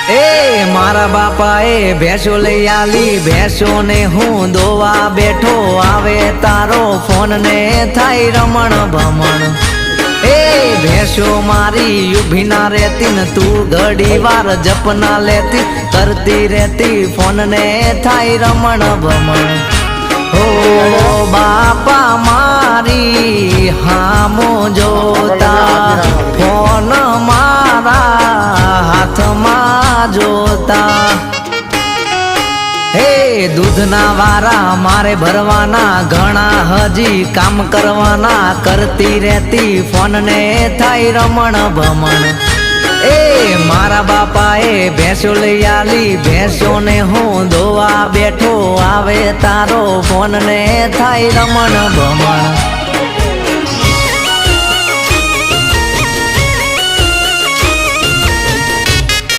એ મારા બાપાએ ભેંસો લઈ આલી, ભેંસો ને હું દોવા બેઠો, આવે તારો ફોન ને થાય રમણ ભમણ। એ ભેંસો મારી ઊભી ના રહેતી ને તું ઘડી વાર જપ ના લેતી, કરતી રહેતી ફોન ને થાય રમણ ભમણ। ઓ બાપા મારી હામો જોતા, ફોન મારા હાથમાં જોતા। હે દૂધના વારા મારે ભરવાના, ઘણા હજી કામ કરવાના, કરતી રહેતી ફોન ને થાય રમણ ભમણ। એ મારા બાપાએ ભેંસો લઈ આલી, ભેંસો ને હું દોવા બેઠો, આવે તારો ફોન ને થાય રમણ ભમણ।